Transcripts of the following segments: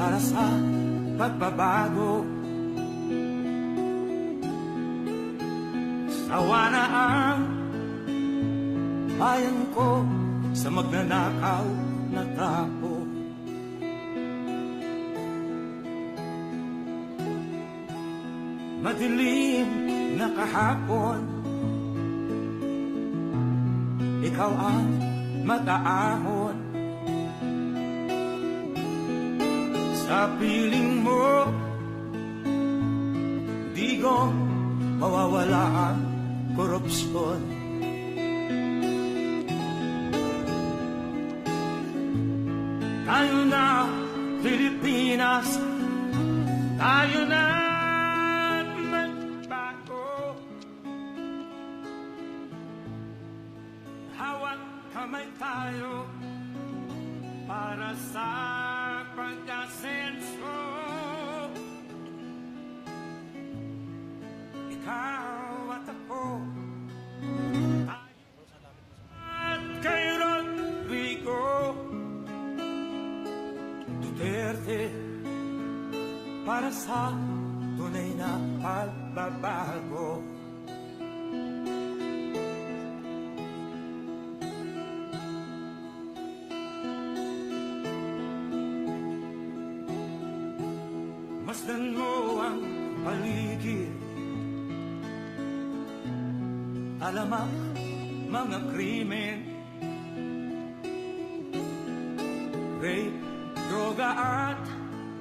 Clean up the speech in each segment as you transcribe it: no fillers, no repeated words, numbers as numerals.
para sa pagbabago. Sawa na ang bayan ko sa magnanakaw na tao. Madilim na kahapon, ikaw ang mag-aahon. Sa piling mo, di ko mawawala ang korupsyon. Tayo na, Pilipinas, tayo na magbago. Hawak kamay tayo para sa pag-asenso. Ikaw at ako, at kay Rodrigo Duterte, para sa tunay na pagbabago. Masdan mo ang paligid, alamak mga krimen, rape, droga at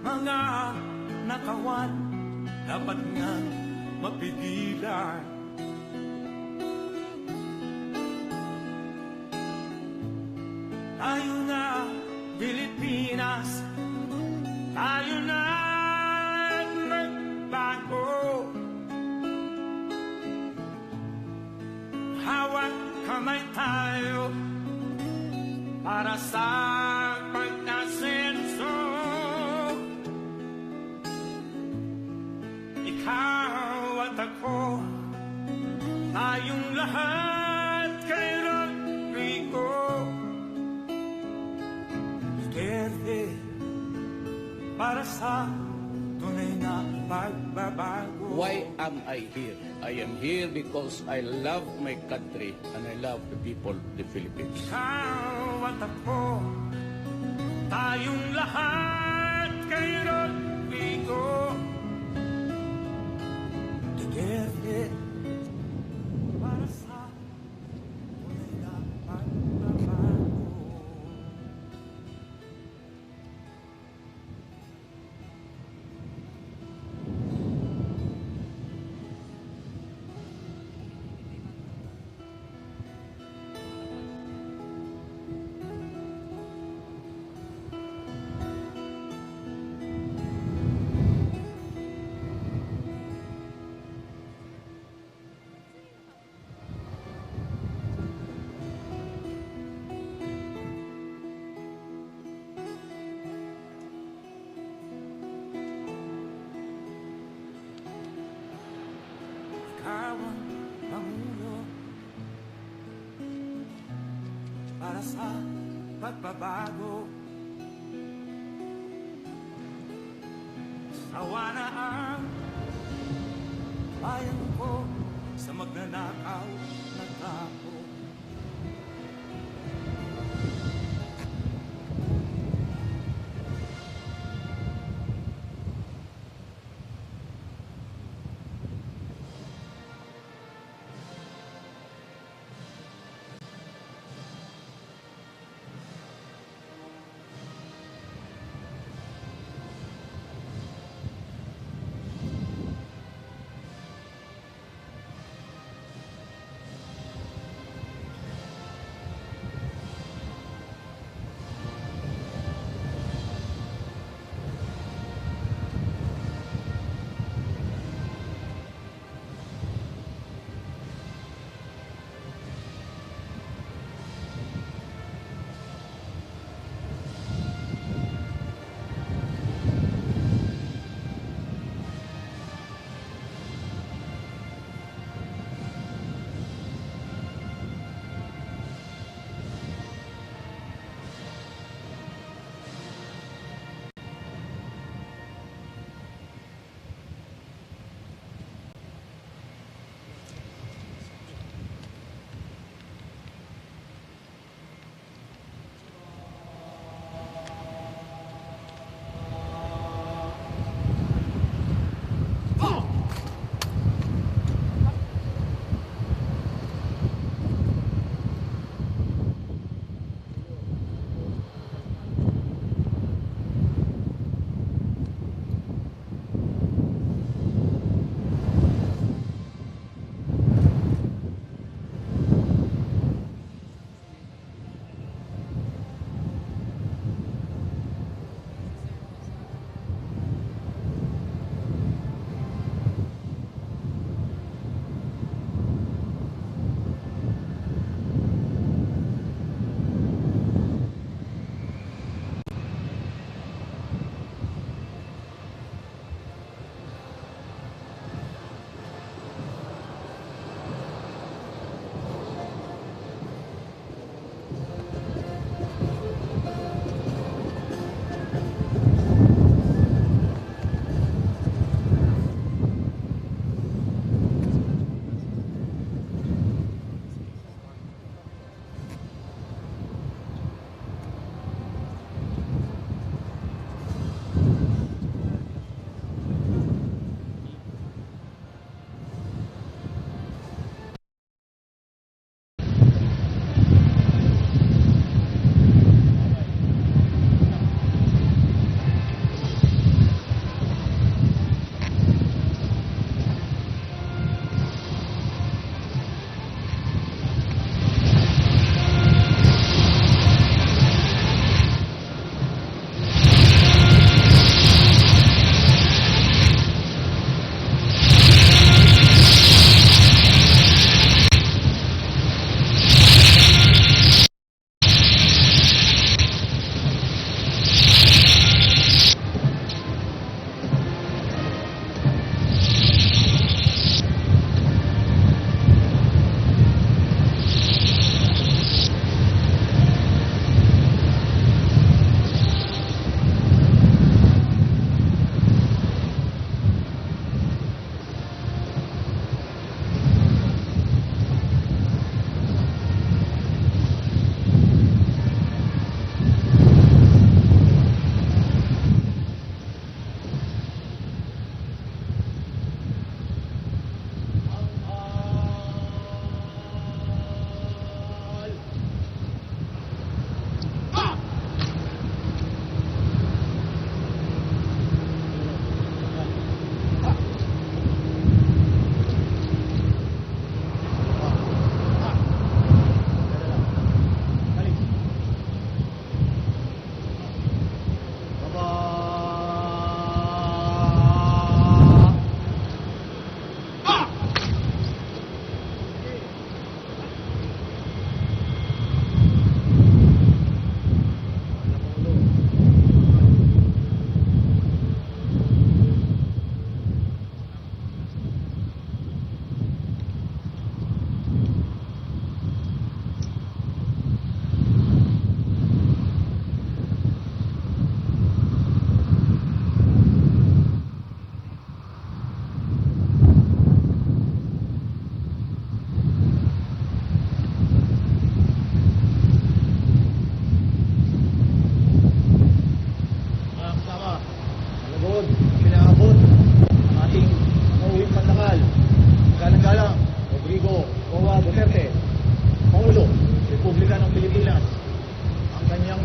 mga nakawan, dapat nga mapigilan. Tayo na, Pilipinas, tayo na magbago. Hawak kamay tayo para sa pag-asenso. Ikaw at ako, tayong lahat kay Rodrigo Duterte, para sa tunay na pagbabago. Why am I here? I am here because I love my country and I love the people of the Philippines. Ikaw at ako, tayong lahat kay Rodrigo Duterte, para sa tunay na pagbabago. Ikaw ang pangulo para sa pagbabago. Sawa na ang bayan ko sa magnanakaw na tao.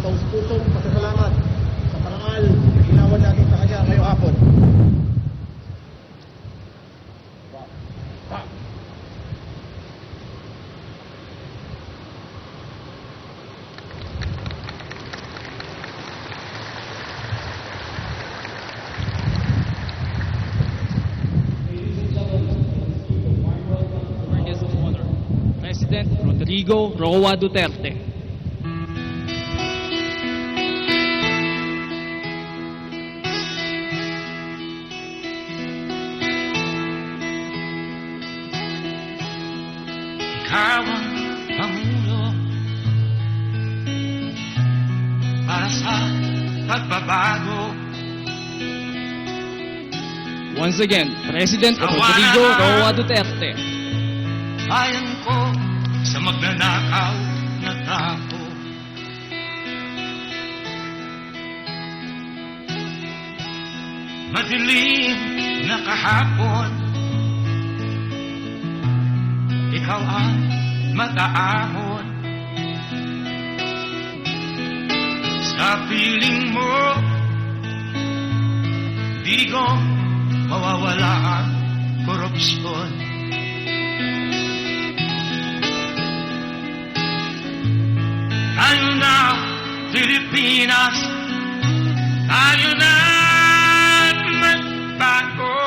taus-pusong pasasalamat sa parangal na ginawa natin sa kanya ngayong hapon. Guest of honor, President Rodrigo Roa Duterte. Ikaw ang Pangulo para sa pagbabago. Once again, President Rodrigo Roa Duterte. Bayan ko sa magnanakaw na tao. Madilim na kahapon, ikaw ang mag-aahon. Sa piling mo, di ko mawawala ang korupsyon. Tayo na, Pilipinas, tayo na magbago.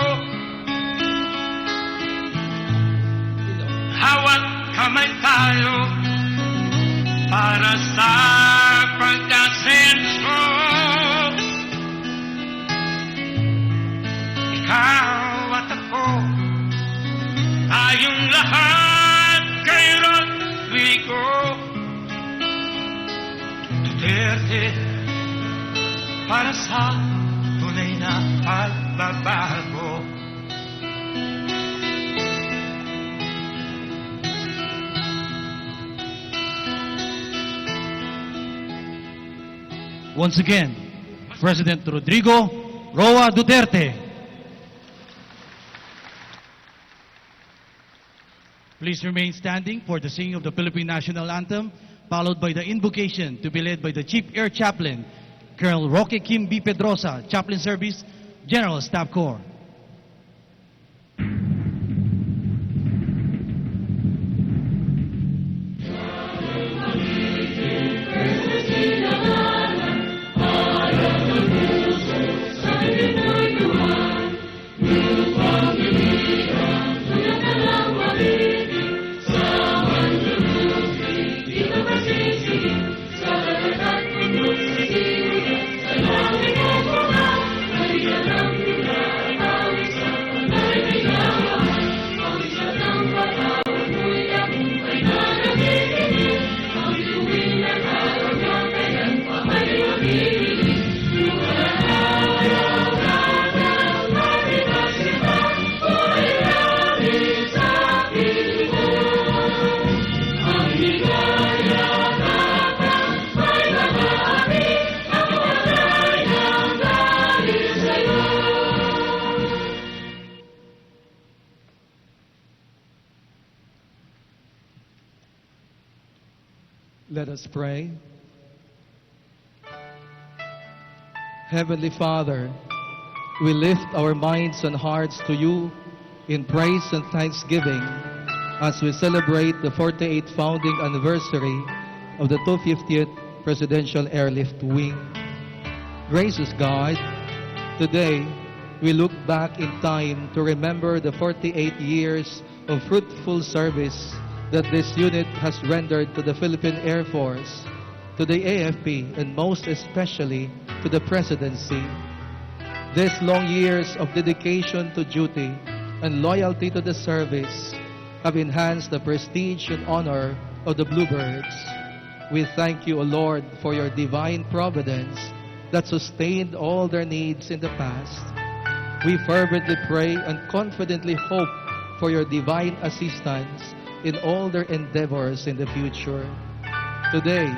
Hawak kamay tayo para sa pagkasenso. Ikaw at ako, tayong lahat kay Rodrigo Duterte, para sa tunay na pagbabago. Once again, President Rodrigo Roa Duterte. Please remain standing for the singing of the Philippine National Anthem, followed by the invocation to be led by the Chief Air Chaplain, Colonel Roque Kim B. Pedrosa, Chaplain Service, General Staff Corps. Let us pray. Heavenly Father, we lift our minds and hearts to you in praise and thanksgiving as we celebrate the 48th founding anniversary of the 250th Presidential Airlift Wing. Gracious God, today we look back in time to remember the 48 years of fruitful service that this unit has rendered to the Philippine Air Force, to the AFP, and most especially to the Presidency. These long years of dedication to duty and loyalty to the service have enhanced the prestige and honor of the Bluebirds. We thank you, O Lord, for your divine providence that sustained all their needs in the past. We fervently pray and confidently hope for your divine assistance in all their endeavors in the future. Today,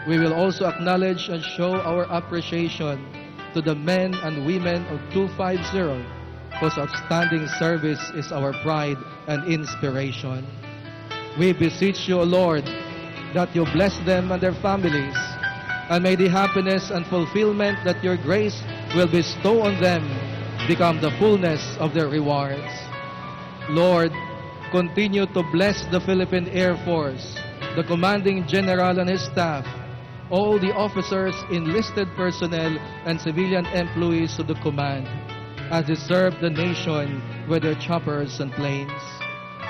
we will also acknowledge and show our appreciation to the men and women of 250, whose outstanding service is our pride and inspiration. We beseech you, O Lord, that you bless them and their families, and may the happiness and fulfillment that your grace will bestow on them become the fullness of their rewards. Lord, continue to bless the Philippine Air Force, the Commanding General and his staff, all the officers, enlisted personnel, and civilian employees of the command, as they serve the nation with their choppers and planes.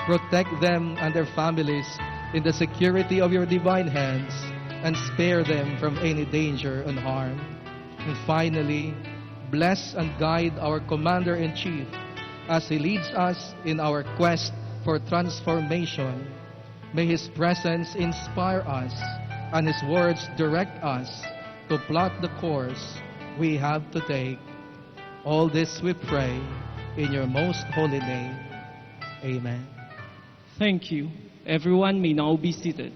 Protect them and their families in the security of your divine hands, and spare them from any danger and harm. And finally, bless and guide our Commander-in-Chief as he leads us in our quest for transformation. May his presence inspire us and his words direct us to plot the course we have to take. All this we pray in your most holy name. Amen. Thank you. Everyone may now be seated.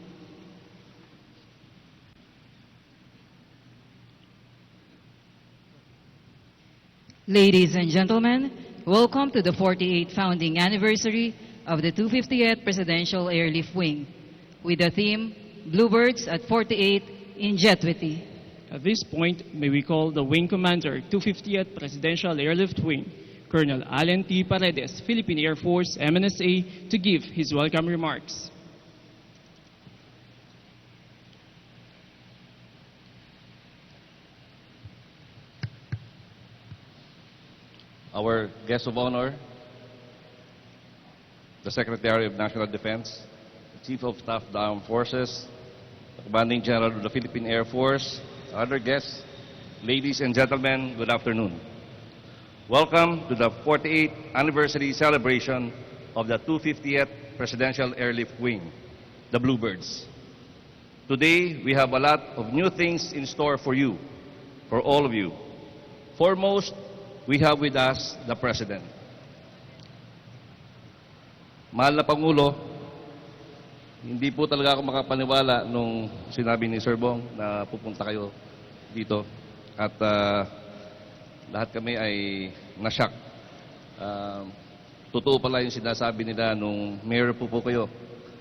Ladies and gentlemen, welcome to the 48th founding anniversary of the 250th Presidential Airlift Wing, with the theme, Bluebirds at 48 in Jetwity. At this point, may we call the Wing Commander, 250th Presidential Airlift Wing, Colonel Allen T. Paredes, Philippine Air Force, MNSA, to give his welcome remarks. Our guest of honor, the Secretary of National Defense, the Chief of Staff of the Armed Forces, the Commanding General of the Philippine Air Force, other guests, ladies and gentlemen, good afternoon. Welcome to the 48th anniversary celebration of the 250th Presidential Airlift Wing, the Bluebirds. Today, we have a lot of new things in store for you, for all of you. Foremost, we have with us the President. Mahal na Pangulo, hindi po talaga ako makapaniwala nung sinabi ni Sir Bong na pupunta kayo dito. At lahat kami ay nashock. Totoo pala yung sinasabi nila nung mayor po kayo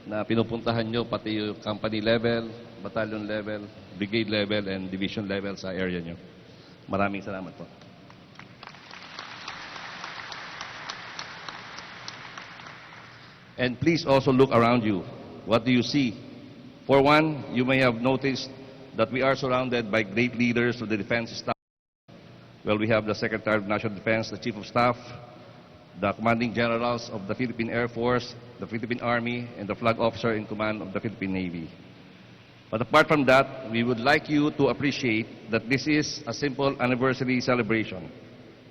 na pinupuntahan nyo pati yung company level, battalion level, brigade level, and division level sa area nyo. Maraming salamat po. And please also look around you. What do you see? For one, you may have noticed that we are surrounded by great leaders of the defense staff. Well, we have the Secretary of National Defense, the Chief of Staff, the Commanding Generals of the Philippine Air Force, the Philippine Army, and the Flag Officer in Command of the Philippine Navy. But apart from that, we would like you to appreciate that this is a simple anniversary celebration.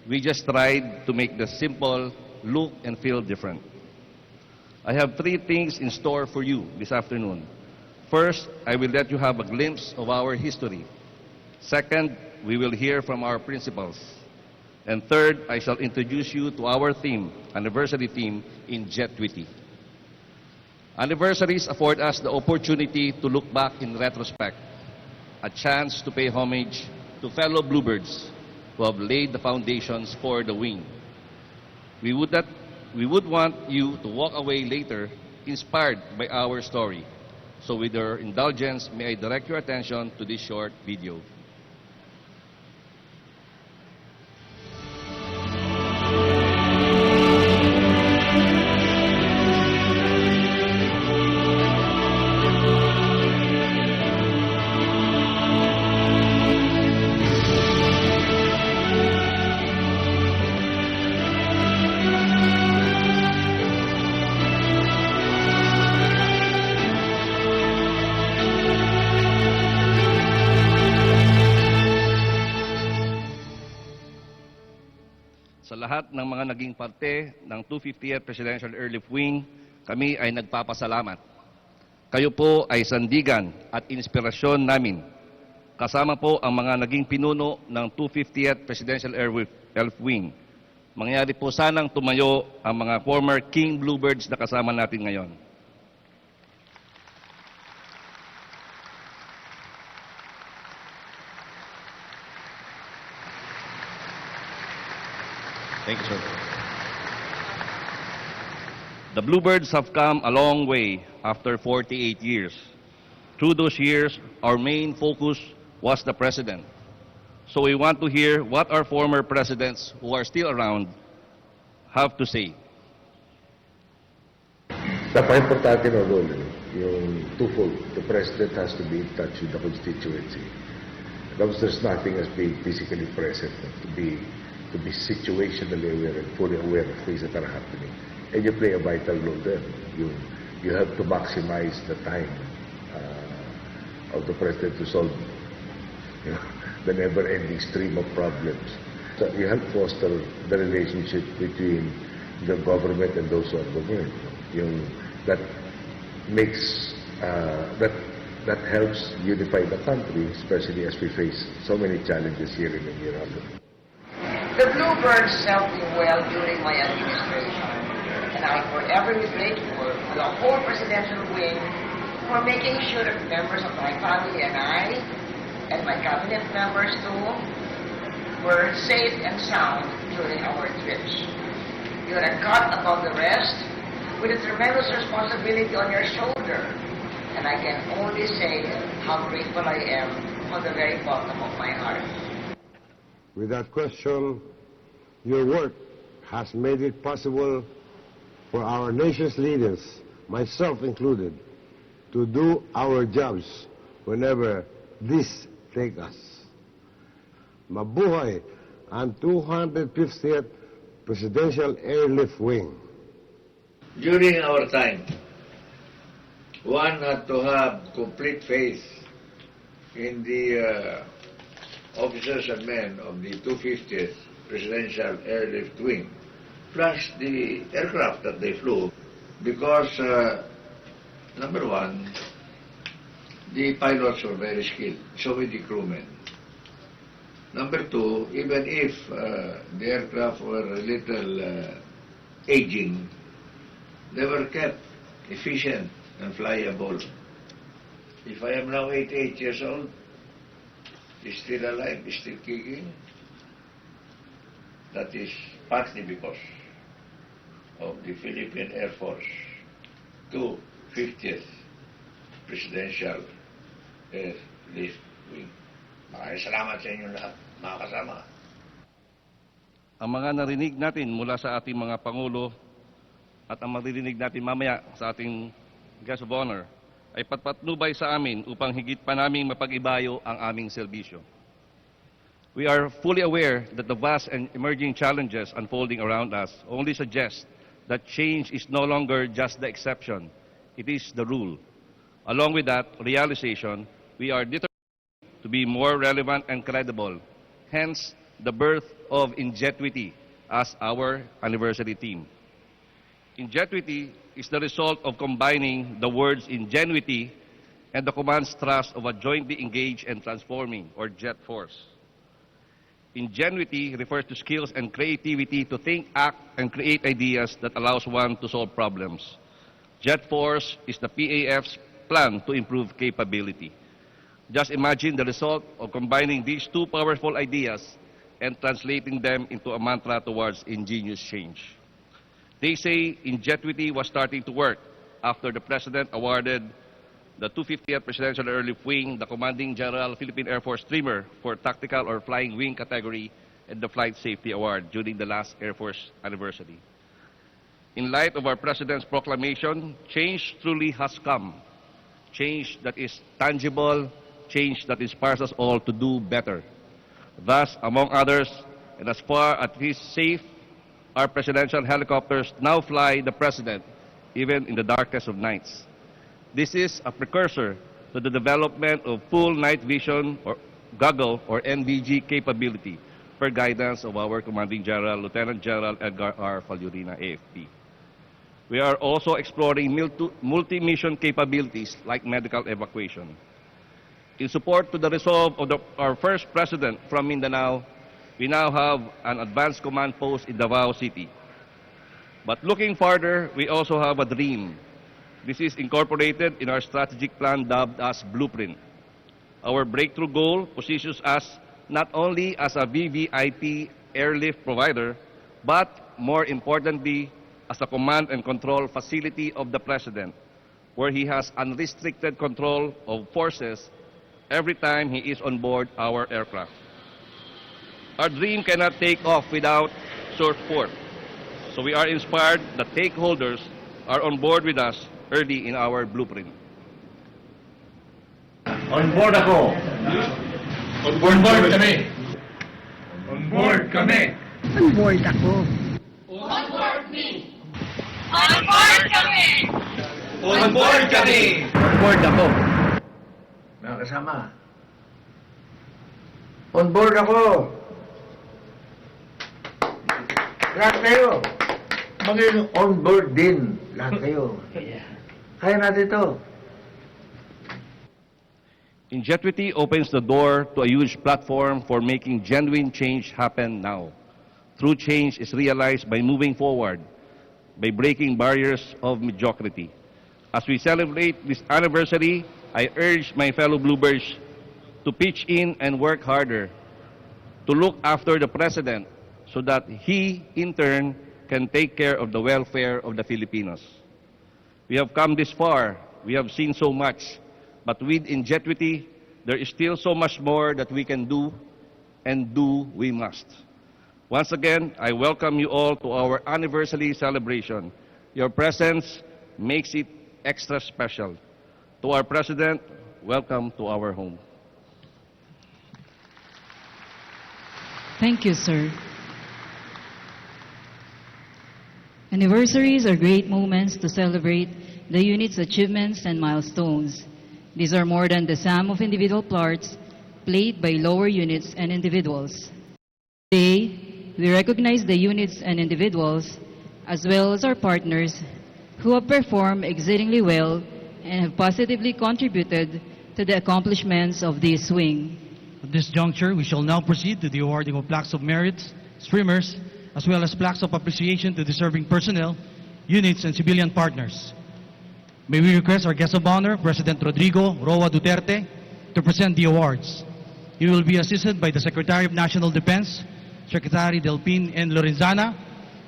We just tried to make the simple look and feel different. I have three things in store for you this afternoon. First, I will let you have a glimpse of our history. Second, we will hear from our principals. And third, I shall introduce you to our theme, anniversary theme, in Jetwity. Anniversaries afford us the opportunity to look back in retrospect, a chance to pay homage to fellow Bluebirds who have laid the foundations for the wing. We would want you to walk away later inspired by our story. So with your indulgence, may I direct your attention to this short video. Sa lahat ng mga naging parte ng 250th Presidential Airlift Wing, kami ay nagpapasalamat. Kayo po ay sandigan at inspirasyon namin. Kasama po ang mga naging pinuno ng 250th Presidential Airlift Wing. Mangyari po sanang tumayo ang mga former King Bluebirds na kasama natin ngayon. Thank you, sir. The Bluebirds have come a long way after 48 years. Through those years, our main focus was the President. So we want to hear what our former presidents who are still around have to say. Napaka-importante na doon, yung twofold. The President has to be in touch with the constituency. Because there's nothing as being physically present, to be situationally aware and fully aware of things that are happening. And you play a vital role there. You have to maximize the time of the President to solve the never-ending stream of problems. So you help foster the relationship between the government and those who are government. That makes that helps unify the country, especially as we face so many challenges here in the year after. The Bluebirds served me well during my administration, and I'm forever grateful to the whole presidential wing for making sure that members of my family and I, and my cabinet members too, were safe and sound during our trips. You're a god above the rest, with a tremendous responsibility on your shoulder, and I can only say how grateful I am from the very bottom of my heart. Without question, your work has made it possible for our nation's leaders, myself included, to do our jobs whenever this take us. Mabuhay ang 250th Presidential Airlift Wing. During our time, one had to have complete faith in the officers and men of the 250th Presidential Airlift Wing, plus the aircraft that they flew, because, number one, the pilots were very skilled, so were the crewmen. Number two, even if the aircraft were a little aging, they were kept efficient and flyable. If I am now 88 years old, is still alive, is still kicking, that is partly because of the Philippine Air Force 250th Presidential Airlift Wing. Maraming salamat sa inyo lahat, mga kasama. Ang mga narinig natin mula sa ating mga Pangulo at ang maririnig natin mamaya sa ating guest of honor ay patpatnubay sa amin upang higit pa naming mapag-ibayo ang aming serbisyo. We are fully aware that the vast and emerging challenges unfolding around us only suggest that change is no longer just the exception, it is the rule. Along with that realization, we are determined to be more relevant and credible, hence the birth of Ingenuity as our anniversary theme. Ingenuity is the result of combining the words ingenuity and the command's thrust of a jointly engaged and transforming, or JET force. Ingenuity refers to skills and creativity to think, act, and create ideas that allows one to solve problems. JET force is the PAF's plan to improve capability. Just imagine the result of combining these two powerful ideas and translating them into a mantra towards ingenious change. They say Ingenuity was starting to work after the President awarded the 250th Presidential Airlift Wing the Commanding General Philippine Air Force Streamer for Tactical or Flying Wing category and the Flight Safety Award during the last Air Force anniversary. In light of our President's proclamation, change truly has come. Change that is tangible, change that inspires us all to do better. Thus, among others, and as far as it is safe, our presidential helicopters now fly the President, even in the darkest of nights. This is a precursor to the development of full night vision or goggle or NVG capability per guidance of our Commanding General, Lieutenant General Edgar R. Falurina, AFP. We are also exploring multi-mission capabilities like medical evacuation. In support to the resolve of our first President from Mindanao, we now have an advanced command post in Davao City. But looking farther, we also have a dream. This is incorporated in our strategic plan dubbed as Blueprint. Our breakthrough goal positions us not only as a VVIP airlift provider, but more importantly, as a command and control facility of the President, where he has unrestricted control of forces every time he is on board our aircraft. Our dream cannot take off without support, so we are inspired that stakeholders are on board with us early in our blueprint. On board ako. On board kami. On board kami. On board ako. On board kami. On board ako. Mga kasama. On board ako. Lahat kayo. Maging on board din. Lahat kayo. Kaya natin ito. Ingenuity opens the door to a huge platform for making genuine change happen now. True change is realized by moving forward, by breaking barriers of mediocrity. As we celebrate this anniversary, I urge my fellow Bluebirds to pitch in and work harder, to look after the President so that he, in turn, can take care of the welfare of the Filipinos. We have come this far, we have seen so much, but with ingenuity, there is still so much more that we can do, and do we must. Once again, I welcome you all to our anniversary celebration. Your presence makes it extra special. To our President, welcome to our home. Thank you, sir. Anniversaries are great moments to celebrate the unit's achievements and milestones. These are more than the sum of individual parts played by lower units and individuals. Today, we recognize the units and individuals, as well as our partners, who have performed exceedingly well and have positively contributed to the accomplishments of this wing. At this juncture, we shall now proceed to the awarding of plaques of merit, streamers, as well as plaques of appreciation to deserving personnel, units, and civilian partners. May we request our guest of honor, President Rodrigo Roa Duterte, to present the awards. He will be assisted by the Secretary of National Defense, Secretary Delpin N. Lorenzana,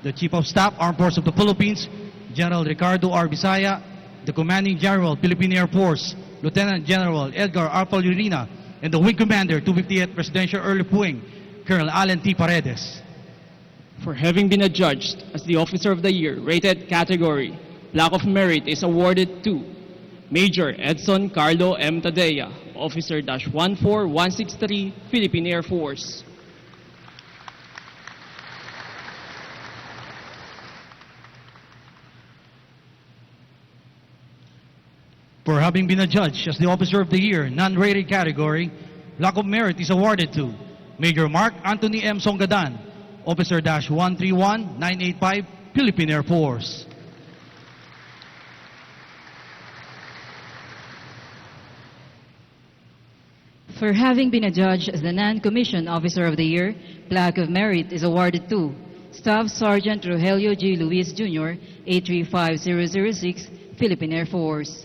the Chief of Staff, Armed Forces of the Philippines, General Ricardo R. Bisaya, the Commanding General, Philippine Air Force, Lieutenant General Edgar R. Paulurina, and the Wing Commander, 258th Presidential Airlift Wing, Colonel Allen T. Paredes. For having been adjudged as the Officer of the Year, rated category, Plaque of Merit is awarded to Major Edson Carlo M. Tadea, Officer-14163, Philippine Air Force. For having been adjudged as the Officer of the Year, non-rated category, Plaque of Merit is awarded to Major Mark Anthony M. Songadan, Officer-131985, Philippine Air Force. For having been adjudged as the Non-Commissioned Officer of the Year, Plaque of Merit is awarded to Staff Sergeant Rogelio G. Luis Jr., 835006, Philippine Air Force.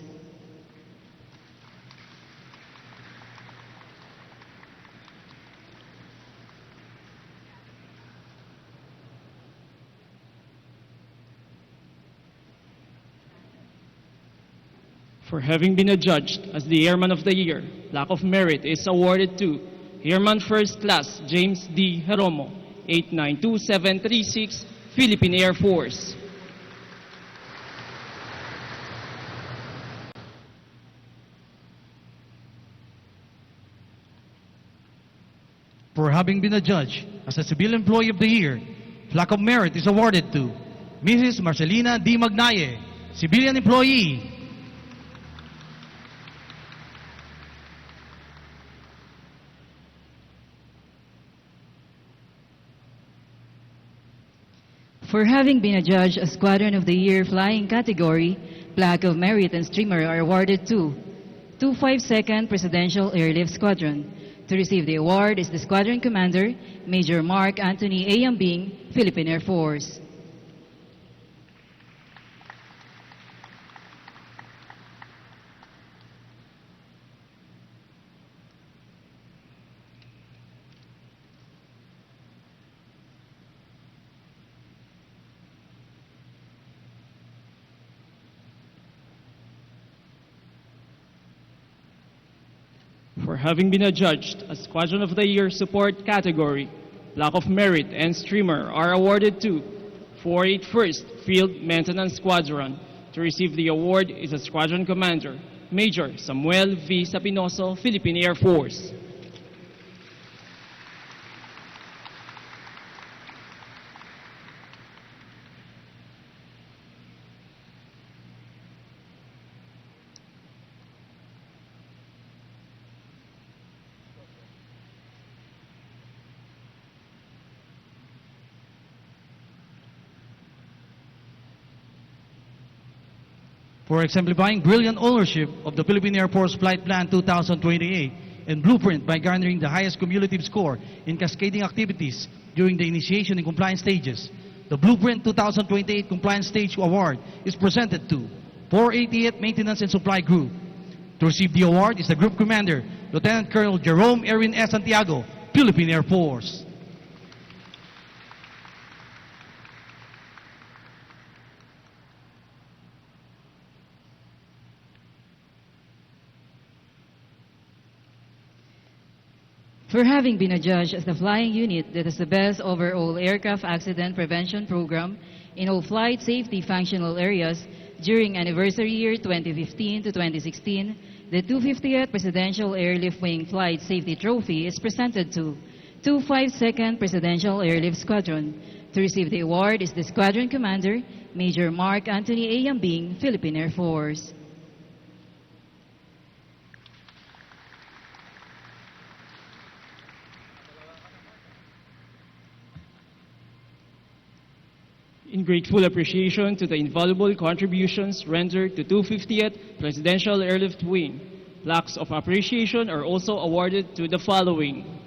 For having been adjudged as the Airman of the Year, Plaque of Merit is awarded to Airman First Class James D. Jeromo, 892736, Philippine Air Force. For having been adjudged as a Civil Employee of the Year, Plaque of Merit is awarded to Mrs. Marcelina D. Magnaye, Civilian Employee. For having been adjudged as Squadron of the Year Flying category, Plaque of Merit and Streamer are awarded to 252nd Presidential Airlift Squadron. To receive the award is the Squadron Commander, Major Mark Anthony A. Yambing, Philippine Air Force. For For having been adjudged as Squadron of the Year Support category, Block of Merit and Streamer are awarded to 481st Field Maintenance Squadron. To receive the award is a Squadron Commander, Major Samuel V. Sapinoso, Philippine Air Force. For exemplifying brilliant ownership of the Philippine Air Force Flight Plan 2028 and blueprint by garnering the highest cumulative score in cascading activities during the initiation and compliance stages, the Blueprint 2028 Compliance Stage Award is presented to 488 Maintenance and Supply Group. To receive the award is the Group Commander, Lieutenant Colonel Jerome Erwin S. Santiago, Philippine Air Force. For having been adjudged as the flying unit that has the best overall aircraft accident prevention program in all flight safety functional areas during anniversary year 2015 to 2016, the 250th Presidential Airlift Wing Flight Safety Trophy is presented to 252nd Presidential Airlift Squadron. To receive the award is the Squadron Commander, Major Mark Anthony A. Yambing, Philippine Air Force. In grateful appreciation to the invaluable contributions rendered to 250th Presidential Airlift Wing, plaques of appreciation are also awarded to the following.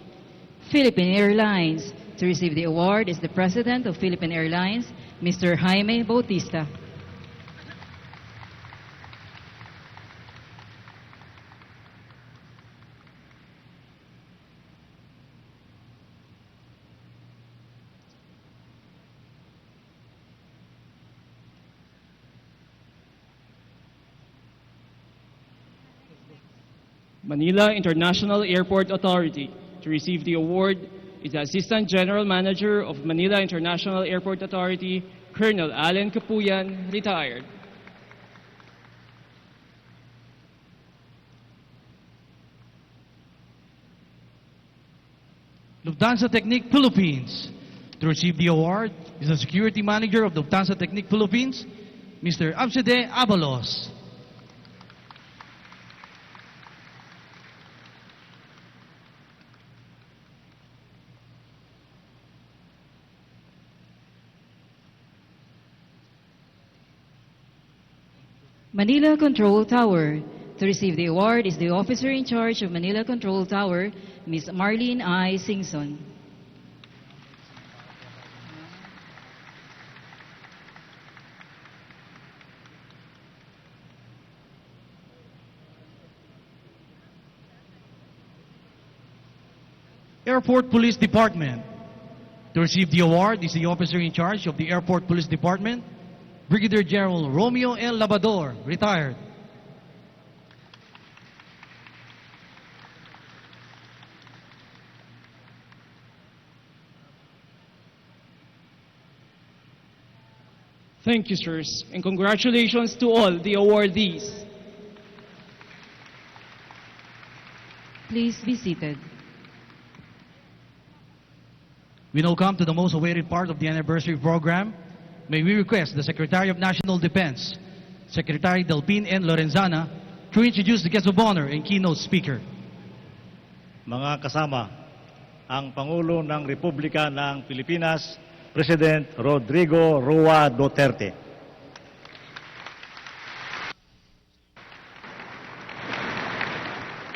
Philippine Airlines. To receive the award is the President of Philippine Airlines, Mr. Jaime Bautista. Manila International Airport Authority. To receive the award is the Assistant General Manager of Manila International Airport Authority, Colonel Allen Capuyan, retired. Lufthansa Technique Philippines. To receive the award is the Security Manager of Lufthansa Technique Philippines, Mr. Absede Abalos. Manila Control Tower. To receive the award is the Officer in Charge of Manila Control Tower, Ms. Marlene I. Singson. Airport Police Department. To receive the award is the Officer in Charge of the Airport Police Department, Brigadier General Romeo L. Labador, retired. Thank you, sirs, and congratulations to all the awardees. Please be seated. We now come to the most awaited part of the anniversary program. May we request the Secretary of National Defense, Secretary Delpin N. Lorenzana, to introduce the guest of honor and keynote speaker. Mga kasama, ang Pangulo ng Republika ng Pilipinas, President Rodrigo Roa Duterte.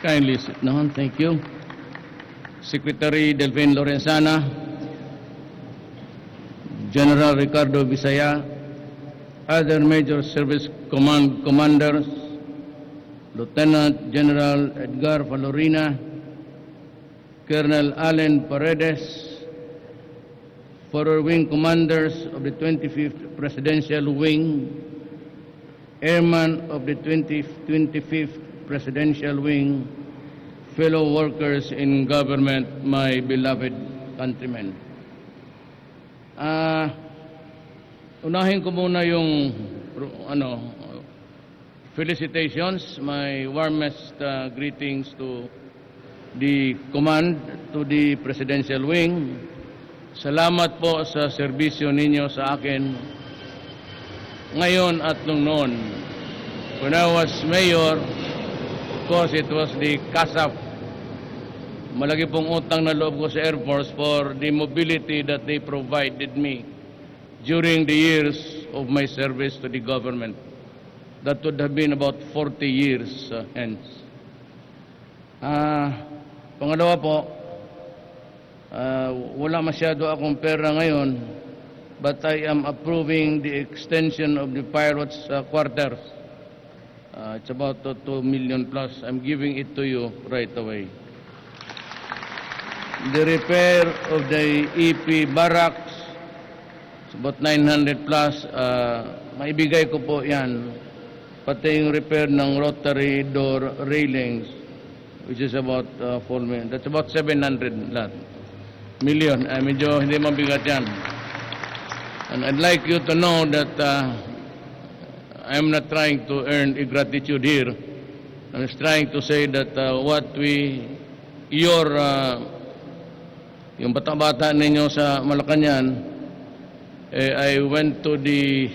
Kindly sit down. Thank you. Secretary Delphin Lorenzana, General Ricardo Bisaya, other major service commanders, Lieutenant General Edgar Valorina, Colonel Allen Paredes, forward wing commanders of the 25th Presidential Wing, airmen of the 25th Presidential Wing, fellow workers in government, my beloved countrymen. Unahin ko muna yung felicitations, my warmest greetings to the command, to the presidential wing. Salamat po sa serbisyo ninyo sa akin ngayon at nung noon. When I was mayor, of course it was the CASAF. Malaki pong utang na loob ko sa Air Force for the mobility that they provided me during the years of my service to the government. That would have been about 40 years hence. Pangalawa po, wala masyado akong pera ngayon, but I am approving the extension of the pilots' quarters. It's about 2 million plus. I'm giving it to you right away. The repair of the EP barracks, it's about 900 plus. Maibigay ko po yan. Pati yung repair ng rotary door railings, which is about 4 million. That's about 700 million. Medyo hindi mabigat yan. And I'd like you to know that I'm not trying to earn gratitude here. I'm just trying to say that yung bata-bata ninyo sa Malacanang, I went to the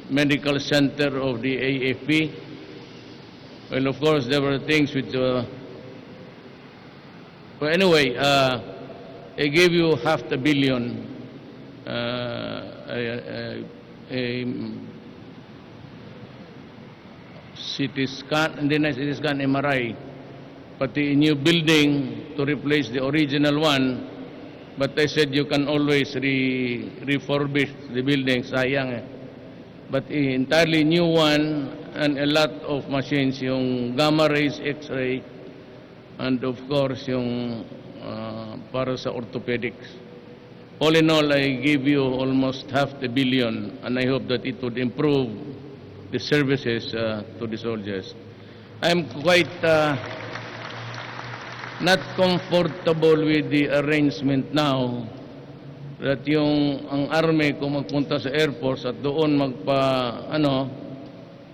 medical center of the AFP. Well, of course, there were things which but anyway, I gave you $500 million CT scan, and then CT scan MRI, pati new building to replace the original one. But I said you can always refurbish the building, sayang eh. But entirely new one and a lot of machines, yung gamma rays, X-ray, and of course yung para sa orthopedics. All in all, I give you almost $500 million, and I hope that it would improve the services to the soldiers. I'm quite not comfortable with the arrangement now that ang army kung magpunta sa Air Force at doon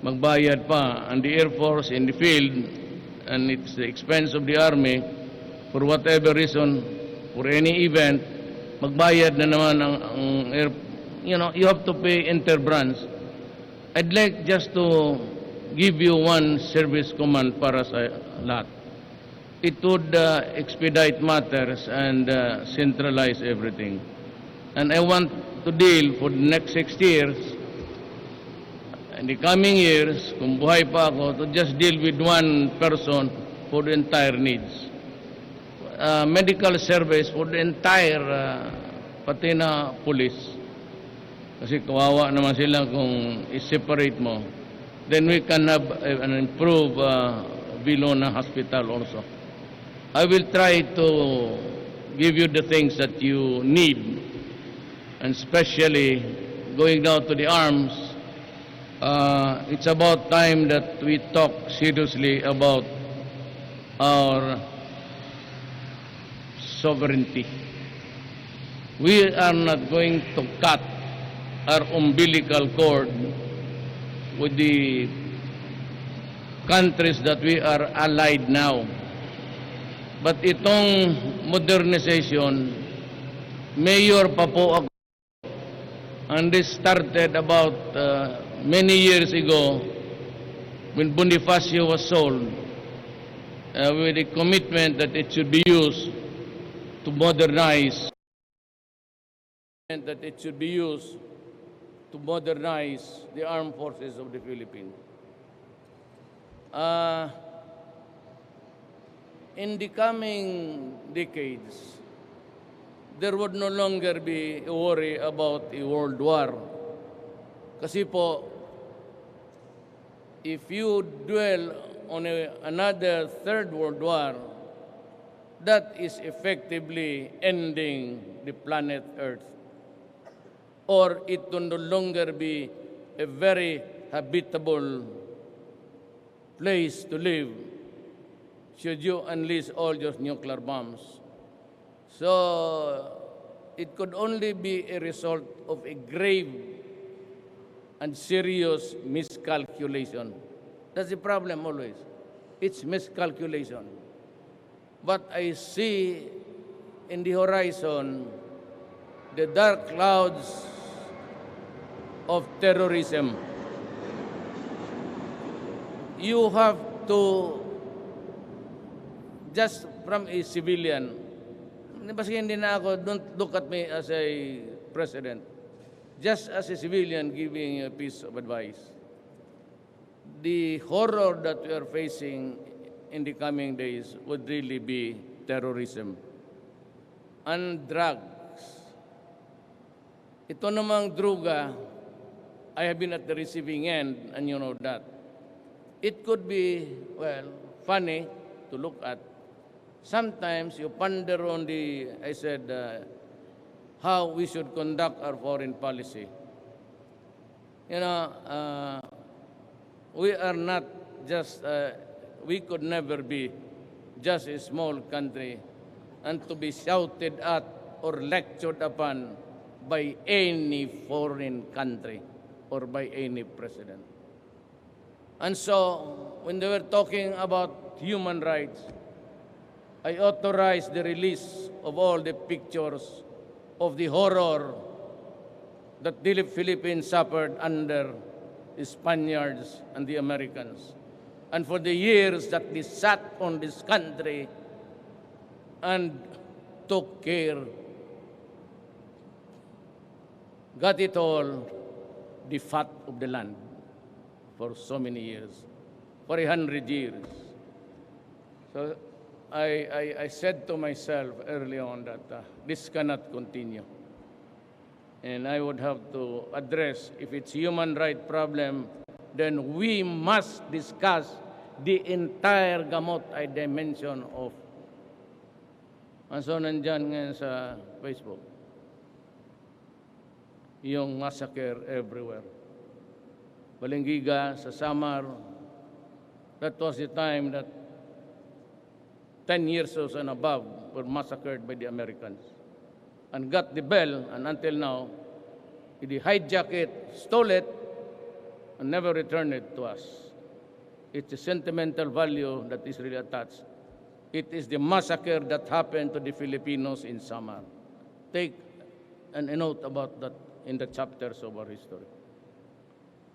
magbayad pa, and the Air Force in the field, and it's the expense of the army, for whatever reason, for any event, magbayad na naman you have to pay interbranch. I'd like just to give you one service command para sa lahat. It would expedite matters and centralize everything. And I want to deal for the next 6 years, in the coming years, kung buhay pa ako, to just deal with one person for the entire needs. Medical service for the entire, pati na police. Kasi kawawa naman sila kung i-separate mo. Then we can have an improved Villamor hospital also. I will try to give you the things that you need, and especially going down to the arms. It's about time that we talk seriously about our sovereignty. We are not going to cut our umbilical cord with the countries that we are allied now. But itong modernization, mayor pa po ako, and this started about many years ago when Bonifacio was sold, with the commitment that it should be used to modernize, the armed forces of the Philippines. In the coming decades, there would no longer be a worry about a world war. Kasi po, if you dwell on another third world war, that is effectively ending the planet Earth. Or it will no longer be a very habitable place to live should you unleash all your nuclear bombs. So it could only be a result of a grave and serious miscalculation. That's the problem always. It's miscalculation. What I see in the horizon, the dark clouds of terrorism. You have to, just from a civilian, kasi hindi na ako, don't look at me as a president, just as a civilian giving a piece of advice. The horror that we are facing in the coming days would really be terrorism and drugs. Ito namang druga, I have been at the receiving end, and you know that. It could be, well, funny to look at. Sometimes you ponder on how we should conduct our foreign policy. You know, we are not just, we could never be just a small country and to be shouted at or lectured upon by any foreign country or by any president. And so, when they were talking about human rights, I authorized the release of all the pictures of the horror that the Philippines suffered under the Spaniards and the Americans. And for the years that they sat on this country and took care, got it all, the fat of the land for so many years, for 100 years. So I said to myself early on that this cannot continue. And I would have to address, if it's human right problem, then we must discuss the entire gamot I dimension of. And so nandyan ngayon sa Facebook, yung massacre everywhere. Balingiga, sa Samar, that was the time that 10 years old and above were massacred by the Americans and got the bell, and until now, they hijacked it, stole it, and never returned it to us. It's a sentimental value that is really attached. It is the massacre that happened to the Filipinos in Samar. Take a note about that in the chapters of our history.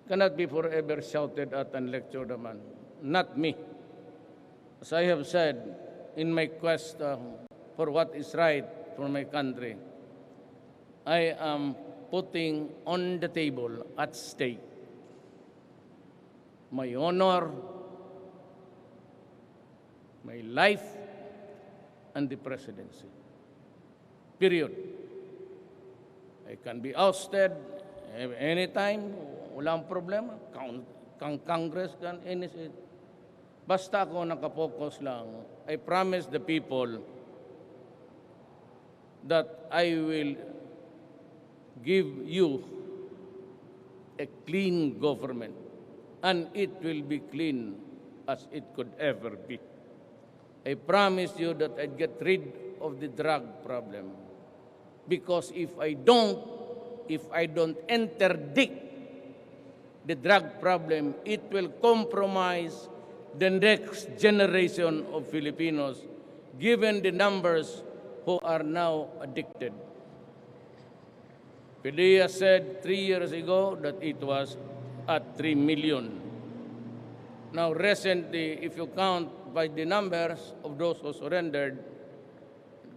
Cannot be forever shouted at and lectured upon. Not me. As I have said, in my quest for what is right for my country, I am putting on the table at stake my honor, my life, and the presidency. Period. I can be ousted anytime, walang problema. Congress can initiate. Basta ako nakapokus lang, I promise the people that I will give you a clean government, and it will be clean as it could ever be. I promise you that I'd get rid of the drug problem, because if I don't interdict the drug problem, it will compromise the next generation of Filipinos, given the numbers who are now addicted. PDEA said 3 years ago that it was at 3 million. Now recently, if you count by the numbers of those who surrendered,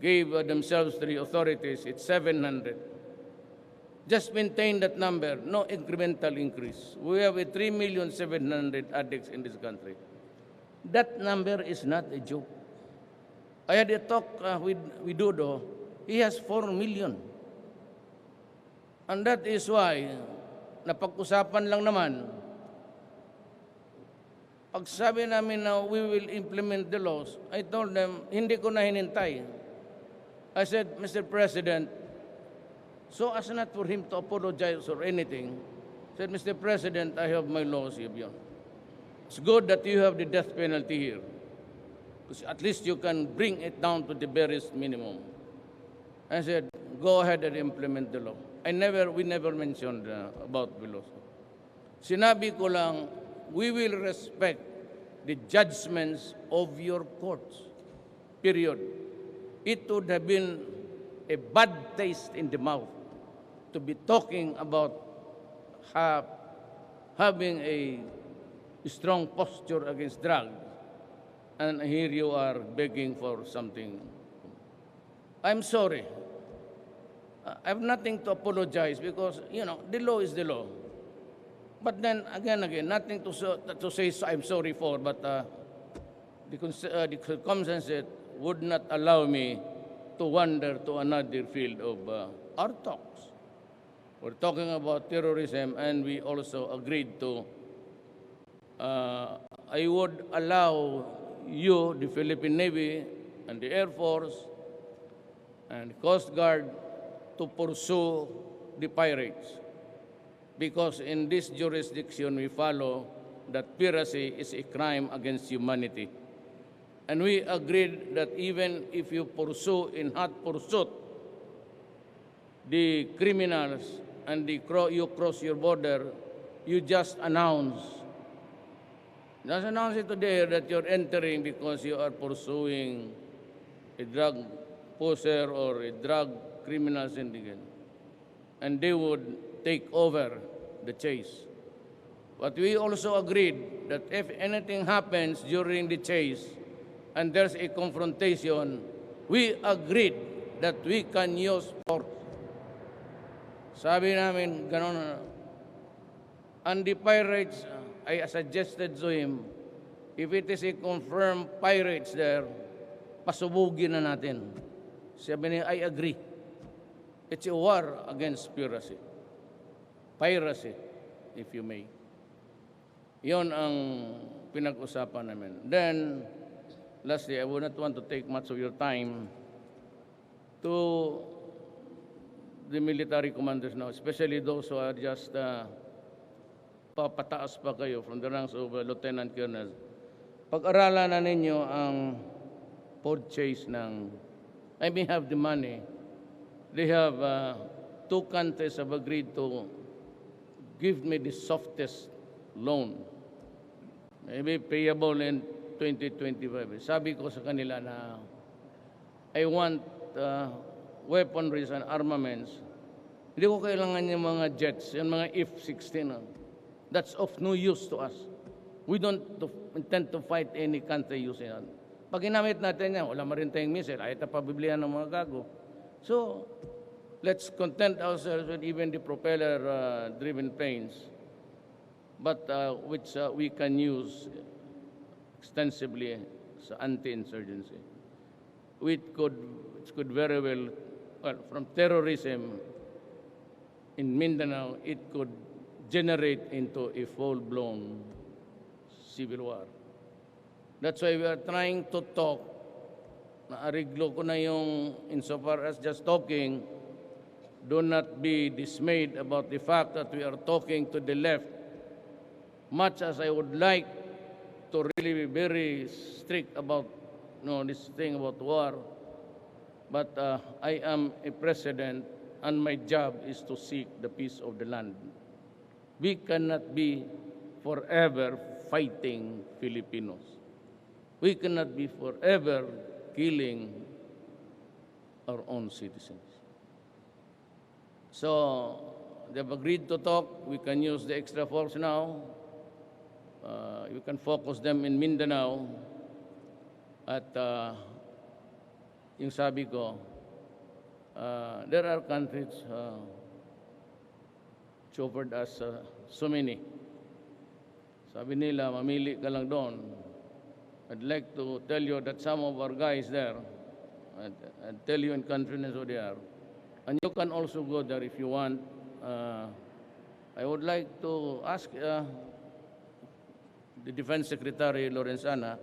gave themselves to the authorities, it's 700. Just maintain that number, no incremental increase. We have a 3,700,000 addicts in this country. That number is not a joke. I had a talk with Dodo. He has 4 million. And that is why, napag-usapan lang naman, pag sabi namin na we will implement the laws, I told them, hindi ko na hinintay. I said, Mr. President, so as not for him to apologize or anything, said, Mr. President, I have my laws here beyond. It's good that you have the death penalty here. At least you can bring it down to the barest minimum. I said, go ahead and implement the law. We never mentioned about the law. Sinabi ko lang, we will respect the judgments of your courts. Period. It would have been a bad taste in the mouth to be talking about having a strong posture against drugs, and here you are begging for something. I'm sorry. I have nothing to apologize because, the law is the law. But then, again, nothing to say I'm sorry for, but the circumstances would not allow me to wander to another field of our talks. We're talking about terrorism, and we also agreed to, I would allow you, the Philippine Navy, and the Air Force, and the Coast Guard to pursue the pirates. Because in this jurisdiction, we follow that piracy is a crime against humanity. And we agreed that even if you pursue in hot pursuit the criminals and you cross your border, you just announce it today that you're entering because you are pursuing a drug poser or a drug criminal syndicate. And they would take over the chase. But we also agreed that if anything happens during the chase and there's a confrontation, we agreed that we can use force. Sabi namin, gano'n. And the pirates, I suggested to him, if it is a confirmed pirates there, pasubugin na natin. Sabi niya, I agree. It's a war against piracy. Piracy, if you may. Yon ang pinag-usapan namin. Then, lastly, I would not want to take much of your time to the military commanders now, especially those who are just papataas pa kayo from the ranks of lieutenant colonel. Pag-aralan na ninyo ang purchase ng, I may have the money. They have, two countries have agreed to give me the softest loan. Maybe payable in 2025. Sabi ko sa kanila na I want weaponry and armaments. Hindi ko kailangan yung mga jets, yung mga F-16. That's of no use to us. We don't intend to fight any country using it. Pag ginamit natin yan, wala marin tayong missile, ayaw pabiblihan ng mga gago. So, let's content ourselves with even the propeller-driven planes, but which we can use extensively as anti-insurgency. Which could very well, from terrorism in Mindanao, it could generate into a full-blown civil war. That's why we are trying to talk. Naariglo ko na yung, insofar as just talking, do not be dismayed about the fact that we are talking to the left. Much as I would like to really be very strict about this thing about war, but I am a president and my job is to seek the peace of the land. We cannot be forever fighting Filipinos. We cannot be forever killing our own citizens. So, they've agreed to talk. We can use the extra force now. We can focus them in Mindanao. At yung sabi ko, there are countries which offered us so many. Sabi nila, mamili ka lang doon. I'd like to tell you that some of our guys there, I'd tell you in confidence who they are. And you can also go there if you want. I would like to ask the Defense Secretary Lorenzana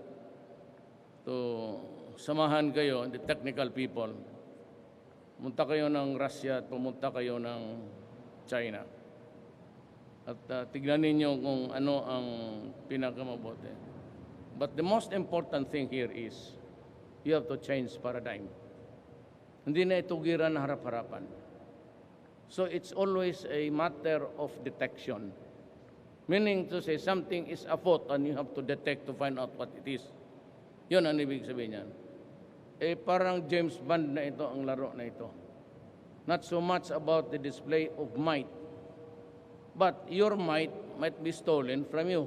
to samahan kayo, the technical people. Pumunta kayo ng Russia at pumunta kayo ng China. At tignan ninyo kung ano ang pinakamabuti. But the most important thing here is You have to change paradigm. Hindi na ito gira na harap-harapan. So it's always a matter of detection. Meaning to say something is afoot and you have to detect to find out what it is. Yun ang ibig sabihin niyan. Eh parang James Bond na ito ang laro na ito. Not so much about the display of might, but your might be stolen from you.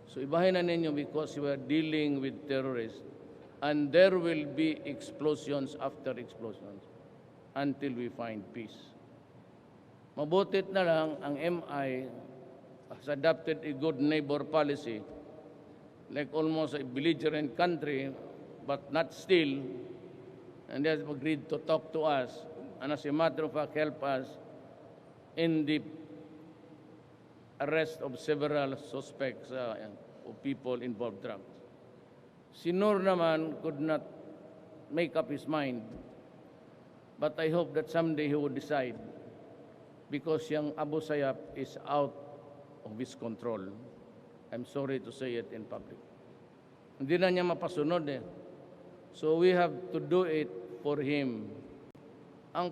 So ibahin na ninyo because you are dealing with terrorists and there will be explosions after explosions until we find peace. Mabutit na lang ang MI has adopted a good neighbor policy like almost a belligerent country but not still, and they have agreed to talk to us and as a matter of fact help us in the arrest of several suspects of people involved drugs. Si Nur naman could not make up his mind, but I hope that someday he would decide because yung Abu Sayyaf is out of his control. I'm sorry to say it in public. Hindi na niya mapasunod eh. So we have to do it for him. Ang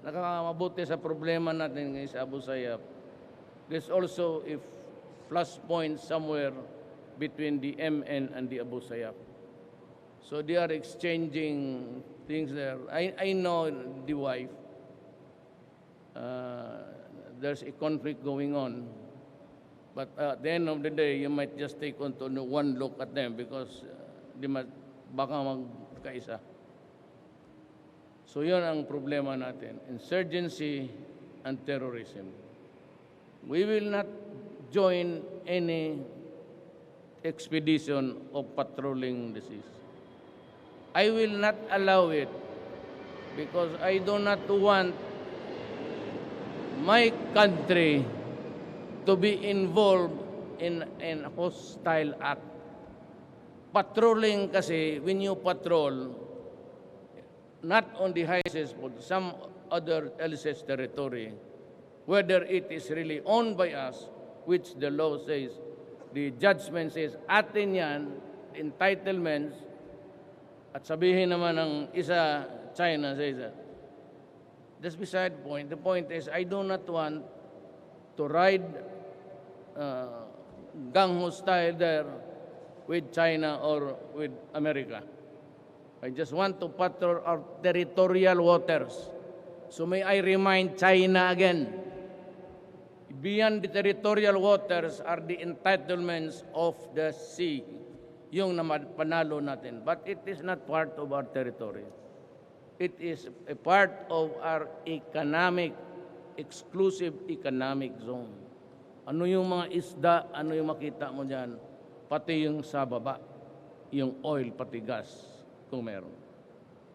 nakakamabuti sa problema natin ngayon sa Abu Sayyaf, there's also a plus point somewhere between the MN and the Abu Sayyaf. So they are exchanging things there. I know the wife. There's a conflict going on. But at the end of the day, you might just take on to one look at them because baka magkaisa. So yun ang problema natin, insurgency and terrorism. We will not join any expedition of patrolling the seas. I will not allow it because I do not want my country to be involved in a hostile act. Patrolling kasi, when you patrol, not on the high seas but some other else's territory, whether it is really owned by us, which the law says, the judgment says, atin yan, entitlements, at sabihin naman ng isa, China says that. That's beside the point. The point is, I do not want to ride gang style there with China or with America. I just want to patrol our territorial waters. So may I remind China again, beyond the territorial waters are the entitlements of the sea, yung panalo natin. But it is not part of our territory. It is a part of our exclusive economic zone. Ano yung mga isda, ano yung makita mo dyan, pati yung sa baba, yung oil, pati gas, kung meron.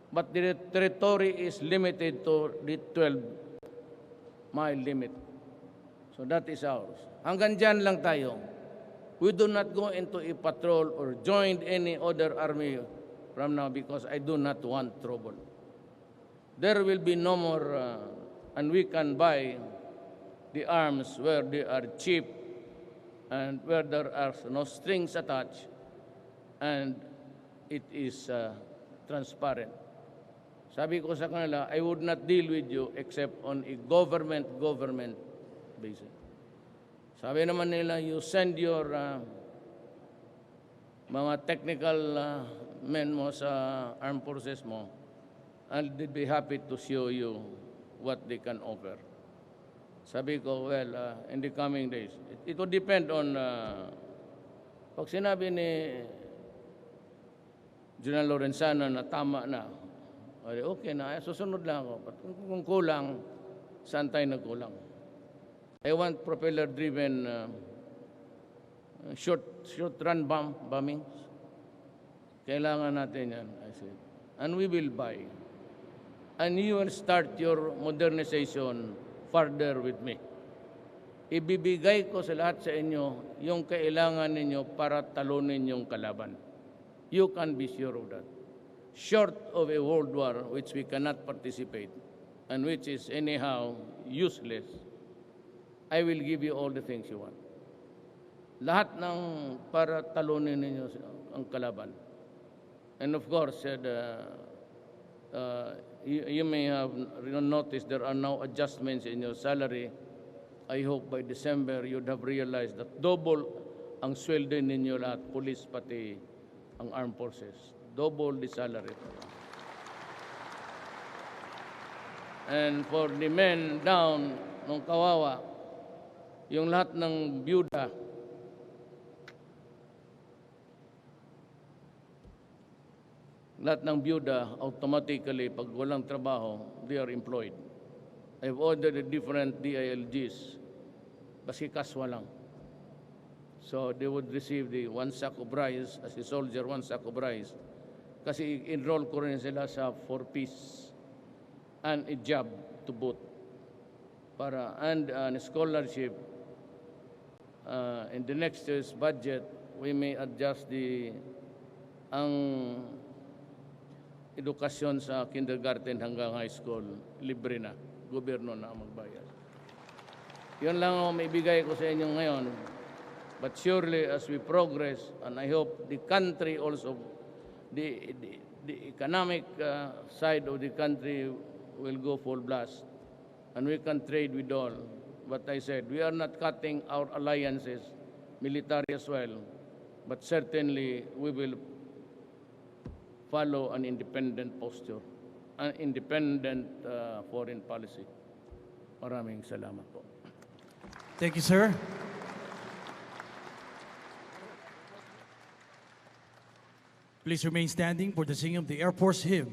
But the territory is limited to the 12-mile limit. So that is ours. Hanggang dyan lang tayo. We do not go into a patrol or join any other army from now because I do not want trouble. There will be no more, and we can buy the arms where they are cheap and where there are no strings attached and it is transparent. Sabi ko sa kanila, I would not deal with you except on a government basis. Sabi naman nila, you send your mga technical men mo sa armed forces mo and they'd be happy to show you what they can offer. Sabi ko, well, in the coming days, it will depend on, pag sinabi ni General Lorenzana na tama na, okay na, susunod lang ako. But kung kulang, saan tayo nagkulang? I want propeller-driven short-run bombings. Kailangan natin yan, I said. And we will buy. And you will start your modernization further with me. Ibibigay ko sa lahat sa inyo yung kailangan ninyo para talunin yung kalaban. You can be sure of that. Short of a world war which we cannot participate and which is anyhow useless, I will give you all the things you want. lahat ng para talunin ninyo ang kalaban. And of course, you may have noticed there are now adjustments in your salary. I hope by December you'd have realized that double ang sweldo ninyo lahat, police pati ang armed forces. Double the salary. And for the men down nung kawawa, yung lahat ng byuda, automatically, pag walang trabaho, they are employed. I've ordered the different DILGs, basi kaswa lang. So they would receive the 1 sack of rice, as a soldier, 1 sack of rice. Kasi enroll ko rin sila sa 4-piece and a job to boot. And a scholarship. In the next year's budget, we may adjust ang edukasyon sa kindergarten hanggang high school, libre na. Gobyerno na ang magbayad. Yun lang ang maibigay ko sa inyo ngayon. But surely as we progress, and I hope the country also, the economic side of the country will go full blast. And we can trade with all. But I said, we are not cutting our alliances, military as well. But certainly we will follow an independent posture, an independent foreign policy. Maraming salamat po. Thank you, sir. Please remain standing for the singing of the Air Force hymn.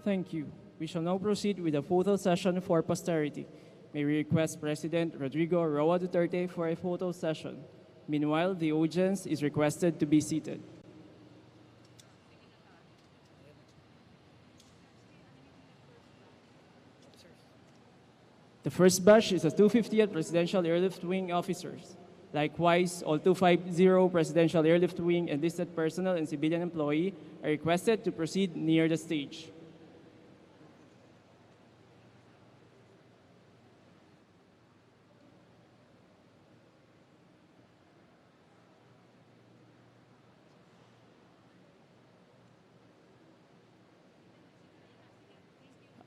Thank you. We shall now proceed with a photo session for posterity. May we request President Rodrigo Roa Duterte for a photo session. Meanwhile, the audience is requested to be seated. The first batch is the 250th Presidential Airlift Wing officers. Likewise, all 250 Presidential Airlift Wing enlisted personnel and civilian employee are requested to proceed near the stage.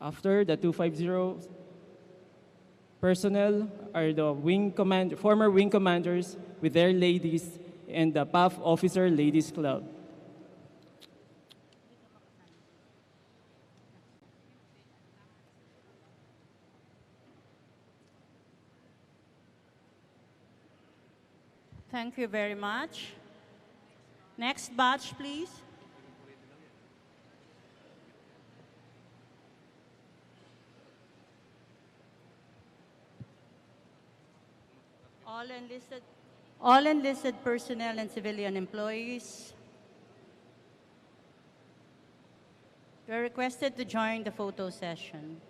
After the 250 personnel are the former wing commanders with their ladies and the PAW Officer Ladies Club. Thank you very much. Next batch, please. All enlisted personnel and civilian employees, you are requested to join the photo session.